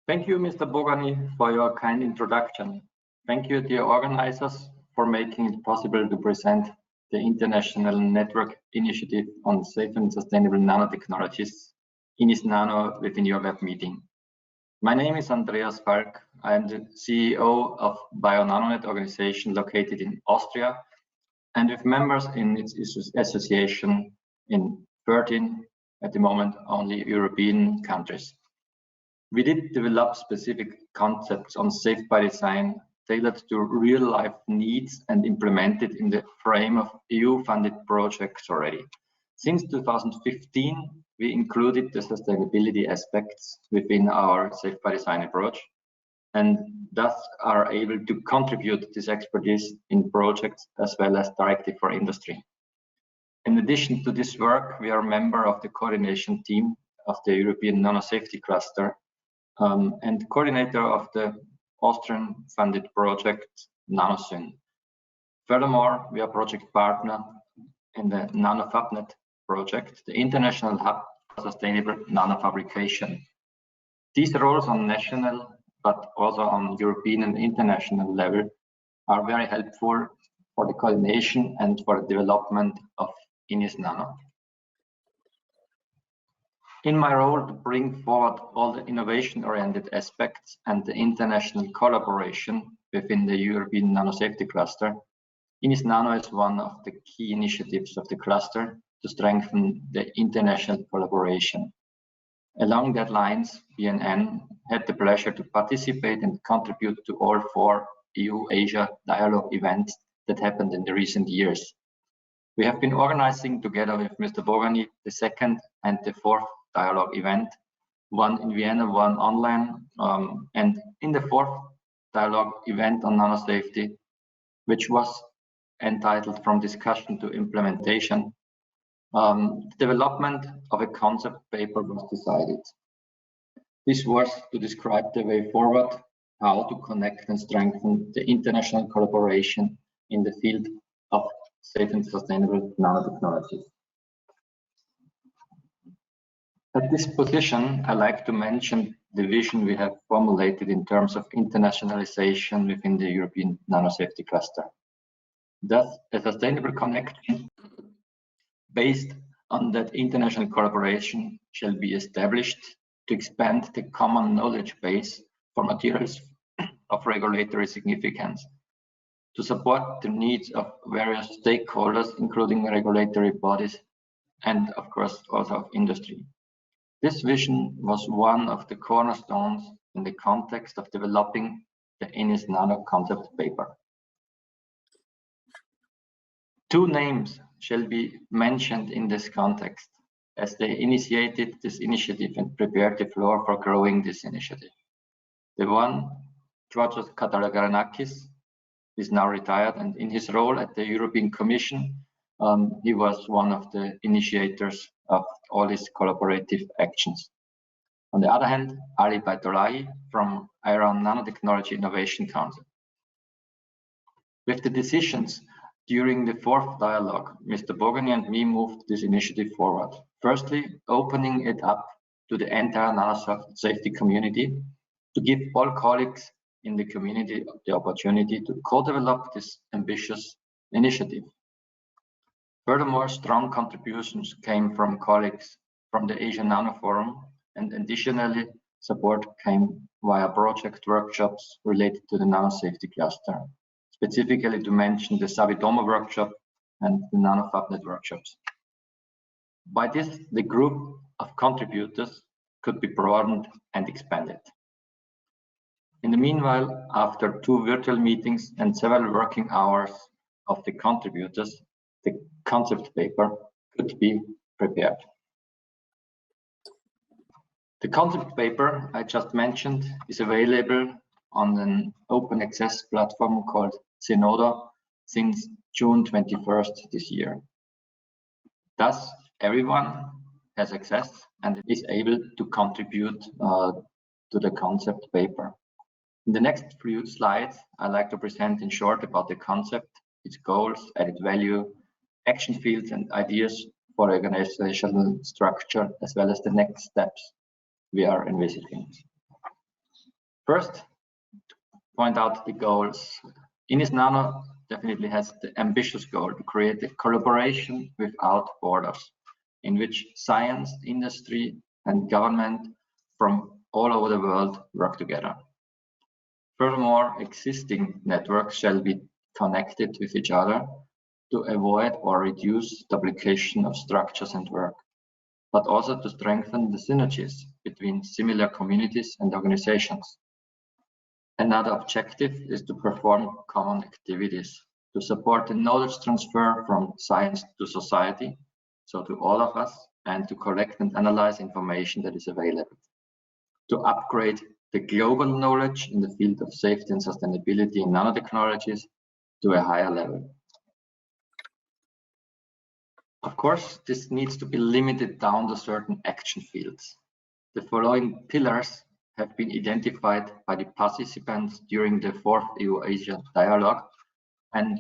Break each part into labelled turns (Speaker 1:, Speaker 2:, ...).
Speaker 1: Thank you, Mr. Pogány, for your kind introduction. Thank you, dear organizers, for making it possible to present the International Network Initiative on Safe and Sustainable Nanotechnologies, INISS-nano, within your web meeting. My name is Andreas Falk. I am the CEO of BioNanoNet organization located in Austria and with members in its association in 13, at the moment, only European countries. We did develop specific concepts on safe by design tailored to real-life needs and implemented in the frame of EU-funded projects already. Since 2015, we included the sustainability aspects within our safe by design approach and thus are able to contribute this expertise in projects as well as directly for industry. In addition to this work, we are a member of the coordination team of the European Nano Safety Cluster and coordinator of the Austrian funded project NanoSyn. Furthermore, we are project partner in the NanoFabNet project, the International Hub for Sustainable Nanofabrication. These roles on national, but also on European and international level are very helpful for the coordination and for the development of INISS-nano. In my role to bring forward all the innovation-oriented aspects and the international collaboration within the European Nano Safety Cluster, INISS-nano is one of the key initiatives of the cluster to strengthen the international collaboration. Along that lines, BNN had the pleasure to participate and contribute to all 4 EU-Asia dialogue events that happened in the recent years. We have been organizing together with Mr. Pogány the 2nd and the 4th dialogue event, one in Vienna, one online, and in the 4th dialogue event on nanosafety, which was entitled From Discussion to Implementation, the development of a concept paper was decided. This was to describe the way forward, how to connect and strengthen the international collaboration in the field of safe and sustainable nanotechnologies. At this position, I like to mention the vision we have formulated in terms of internationalization within the European Nano Safety Cluster. Thus, a sustainable connection based on that international collaboration shall be established to expand the common knowledge base for materials of regulatory significance, to support the needs of various stakeholders, including regulatory bodies and, of course, also of industry. This vision was one of the cornerstones in the context of developing the INISS-nano concept paper. 2 names shall be mentioned in this context, as they initiated this initiative and prepared the floor for growing this initiative. The one, Georgios Katalagaranakis, is now retired, and in his role at the European Commission, he was one of the initiators of all these collaborative actions. On the other hand, Ali Baitolahi from Iran Nanotechnology Innovation Council. With the decisions during the 4th dialogue, Mr. Pogány and me moved this initiative forward. Firstly, opening it up to the entire nanosafety community to give all colleagues in the community the opportunity to co-develop this ambitious initiative. Furthermore, strong contributions came from colleagues from the Asia Nano Forum, and additionally, support came via project workshops related to the nanosafety cluster, specifically to mention the Savitoma workshop and the NanoFabNet workshops. By this, the group of contributors could be broadened and expanded. In the meanwhile, after 2 virtual meetings and several working hours of the contributors, the concept paper could be prepared. The concept paper I just mentioned is available on an open access platform called Zenodo since June 21st this year. Thus, everyone has access and is able to contribute to the concept paper. In the next few slides, I'd like to present in short about the concept, its goals, added value, action fields and ideas for organizational structure, as well as the next steps we are envisaging. First, point out the goals. INISS-nano definitely has the ambitious goal to create a collaboration without borders, in which science, industry, and government from all over the world work together. Furthermore, existing networks shall be connected with each other to avoid or reduce duplication of structures and work, but also to strengthen the synergies between similar communities and organizations. Another objective is to perform common activities to support the knowledge transfer from science to society, so to all of us, and to collect and analyze information that is available. To upgrade the global knowledge in the field of safety and sustainability in nanotechnologies to a higher level. Of course, this needs to be limited down to certain action fields. The following pillars have been identified by the participants during the 4th EU-Asia dialogue and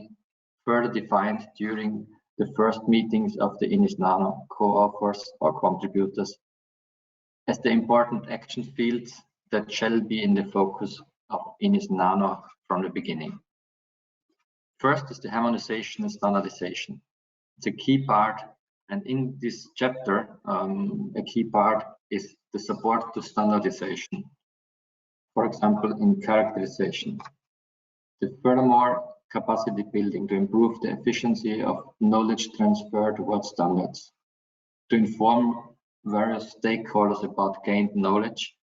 Speaker 1: further defined during the first meetings of the INISS-nano co-authors or contributors as the important action fields that shall be in the focus of INISS-nano from the beginning. First is the harmonization and standardization. It's a key part, and in this chapter, a key part is the support to standardization. For example, in characterization. Furthermore, capacity building to improve the efficiency of knowledge transfer towards standards. To inform various stakeholders about gained knowledge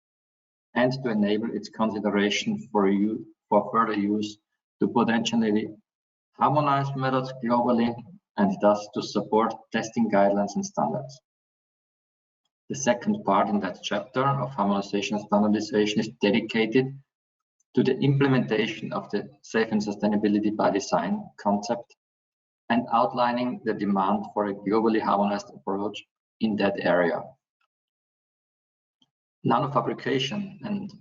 Speaker 1: and to enable its consideration for further use to potentially harmonize methods globally and thus to support testing guidelines and standards. The second part in that chapter of harmonization and standardization is dedicated to the implementation of the safe and sustainability by design concept and outlining the demand for a globally harmonized approach in that area. Nanofabrication, and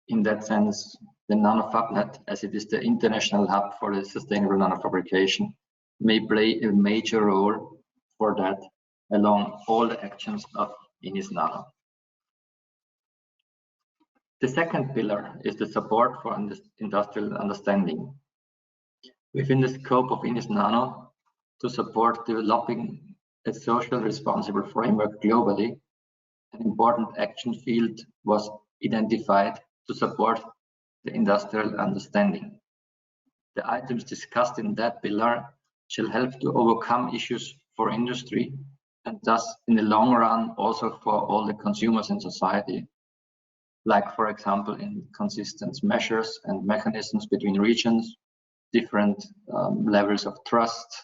Speaker 1: in that sense, the NanoFabNet, as it is the international hub for the sustainable nanofabrication, may play a major role for that along all the actions of INISS-nano. The second pillar is the support for industrial understanding. Within the scope of INISS-nano, to support developing a socially responsible framework globally, an important action field was identified to support the industrial understanding. The items discussed in that pillar shall help to overcome issues for industry and thus in the long run also for all the consumers in society, like for example in consistent measures and mechanisms between regions, different levels of trust,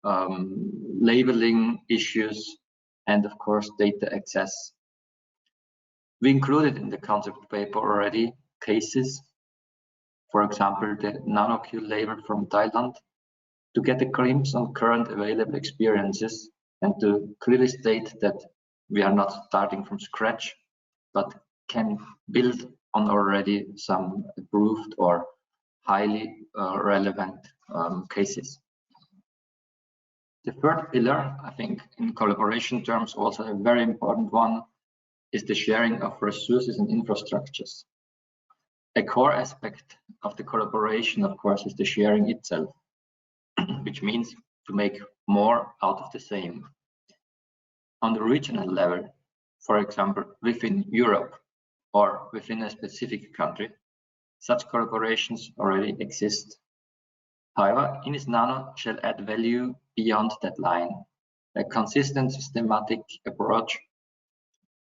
Speaker 1: labeling issues, and of course data access. We included in the concept paper already cases, for example the NanoQ label from Thailand, to get a glimpse on current available experiences and to clearly state that we are not starting from scratch, but can build on already some approved or highly relevant cases. The third pillar, I think in collaboration terms also a very important one, is the sharing of resources and infrastructures. A core aspect of the collaboration, of course, is the sharing itself, which means to make more out of the same. On the regional level, for example, within Europe or within a specific country, such collaborations already exist. However, INISS-nano shall add value beyond that line. A consistent systematic approach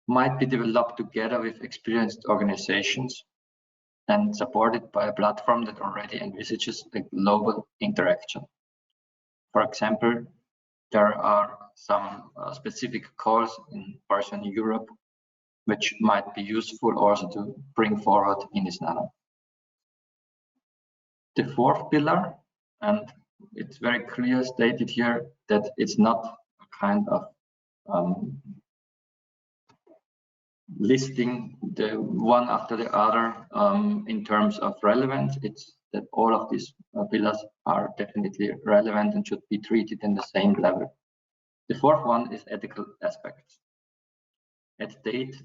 Speaker 1: might be developed together with experienced organizations and supported by a platform that already envisages a global interaction. For example, there are some specific calls in Europe which might be useful also to bring forward INISS-nano. The fourth pillar, and it's very clear stated here that it's not a kind of listing the one after the other in terms of relevance. It's that all of these pillars are definitely relevant and should be treated in the same level. The fourth one is ethical aspects. At date,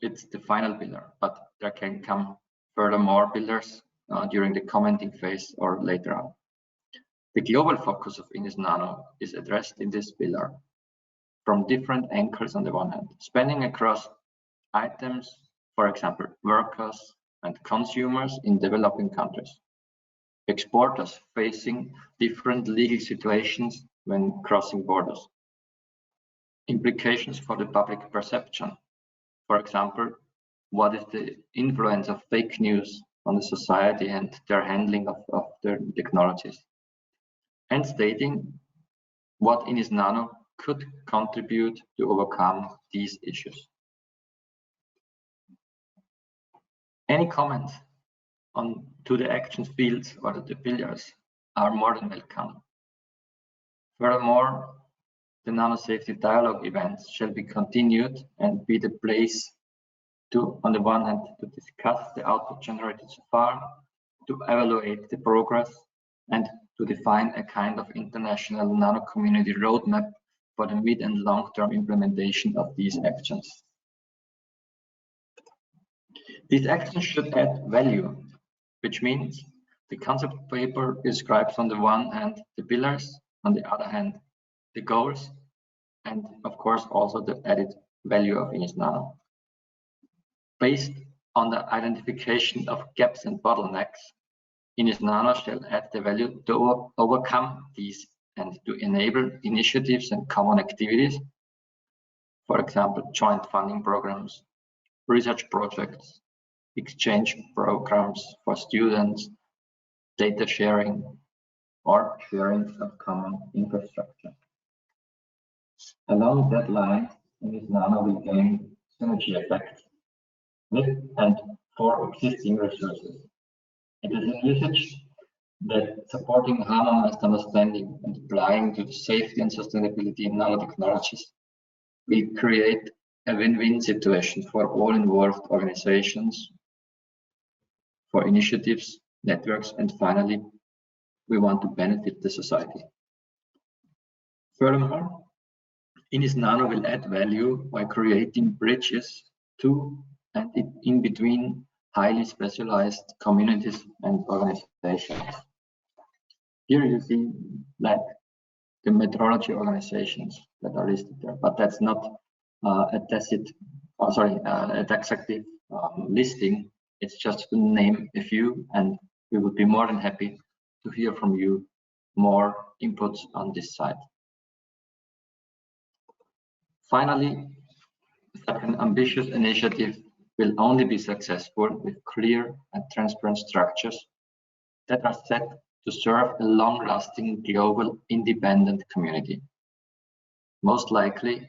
Speaker 1: it's the final pillar, but there can come furthermore pillars during the commenting phase or later on. The global focus of INISS-nano is addressed in this pillar from different angles on the one hand, spanning across items, for example, workers and consumers in developing countries, exporters facing different legal situations when crossing borders, implications for the public perception. For example, what is the influence of fake news on the society and their handling of their technologies? And stating what INISS-nano could contribute to overcome these issues. Any comments to the action fields or the pillars are more than welcome. Furthermore, the nano safety dialogue events shall be continued and be the place to, on the one hand, to discuss the output generated so far, to evaluate the progress, and to define a kind of international nano community roadmap for the mid and long-term implementation of these actions. These actions should add value, which means the concept paper describes on the one hand the pillars, on the other hand the goals, and of course also the added value of INISS-nano. Based on the identification of gaps and bottlenecks, INISS-nano shall add the value to overcome these and to enable initiatives and common activities, for example, joint funding programs, research projects, exchange programs for students, data sharing, or sharing of common infrastructure. Along that line, INISS-nano will gain synergy effects with and for existing resources. It is envisaged that supporting harmonized understanding and applying to the safety and sustainability in nanotechnologies will create a win-win situation for all involved organizations, for initiatives, networks, and finally, we want to benefit the society. Furthermore, INISS-nano will add value by creating bridges to and in between highly specialized communities and organizations. Here you see like the metrology organizations that are listed there, but that's not a taxative listing. It's just to name a few, and we would be more than happy to hear from you more inputs on this side. Finally, such an ambitious initiative will only be successful with clear and transparent structures that are set to serve a long-lasting global independent community. Most likely,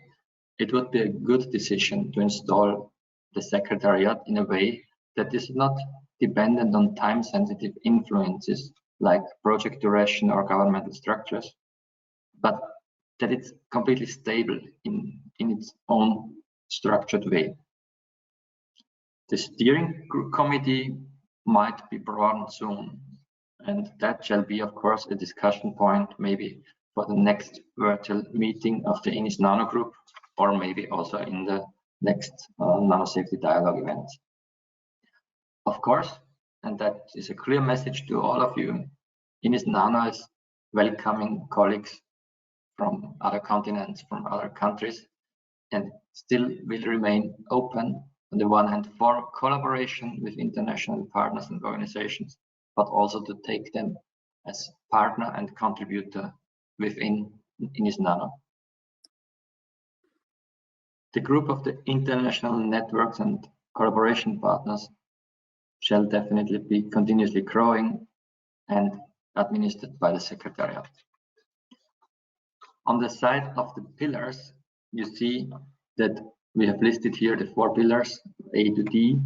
Speaker 1: it would be a good decision to install the Secretariat in a way that is not dependent on time-sensitive influences like project duration or governmental structures, but that it's completely stable in its own structured way. The steering committee might be broadened soon, and that shall be, of course, a discussion point maybe for the next virtual meeting of the INISS-nano group, or maybe also in the next nano safety dialogue event. Of course, and that is a clear message to all of you, INISS-nano is welcoming colleagues from other continents, from other countries, and still will remain open on the one hand for collaboration with international partners and organizations, but also to take them as partner and contributor within INISS-nano. The group of the international networks and collaboration partners shall definitely be continuously growing and administered by the Secretariat. On the side of the pillars, you see that we have listed here the 4 pillars, A to D,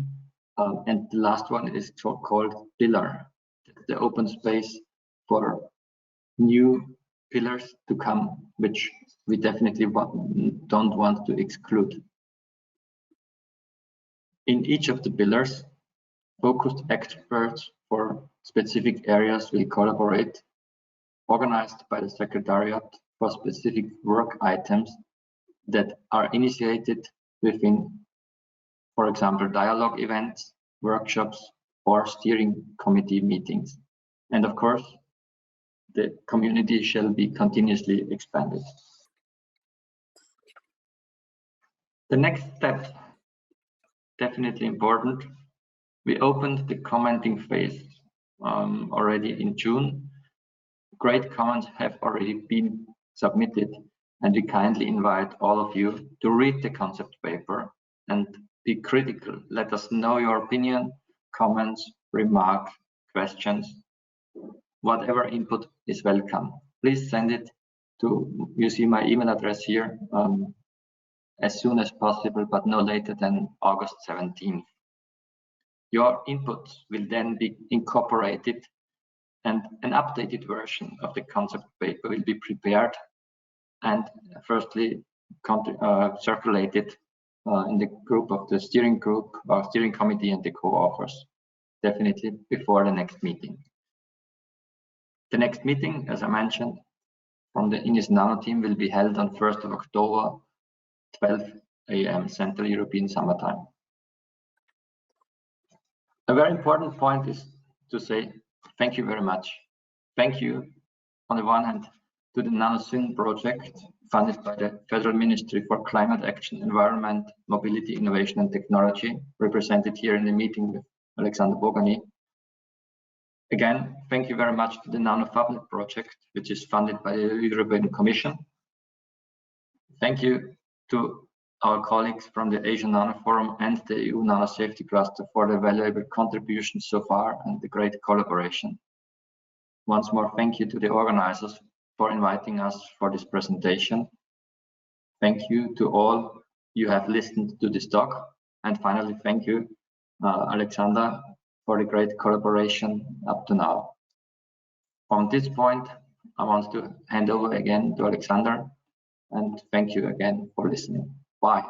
Speaker 1: and the last one is called pillar, the open space for new pillars to come, which we definitely don't want to exclude. In each of the pillars, focused experts for specific areas will collaborate, organized by the Secretariat for specific work items that are initiated within, for example, dialogue events, workshops, or steering committee meetings. And of course, the community shall be continuously expanded. The next step, definitely important. We opened the commenting phase already in June. Great comments have already been submitted, and we kindly invite all of you to read the concept paper and be critical. Let us know your opinion, comments, remarks, questions. Whatever input is welcome. Please send it to, you see my email address here, as soon as possible, but no later than August 17th. Your inputs will then be incorporated, and an updated version of the concept paper will be prepared and firstly circulated in the group of the steering group or steering committee and the co-authors, definitely before the next meeting. The next meeting, as I mentioned, from the INISS-nano team will be held on 1st of October, 12 AM Central European Summertime. A very important point is to say thank you very much. Thank you, on the one hand, to the NanoSyn project funded by the Federal Ministry for Climate Action, Environment, Mobility, Innovation and Technology, represented here in the meeting with Alexander Pogány. Again, thank you very much to the NanoFabNet project, which is funded by the European Commission. Thank you to our colleagues from the Asia Nano Forum and the EU Nano Safety Cluster for the valuable contributions so far and the great collaboration. Once more, thank you to the organizers for inviting us for this presentation. Thank you to all you have listened to this talk. And finally, thank you, Alexander, for the great collaboration up to now. From this point, I want to hand over again to Alexander, and thank you again for listening. Bye.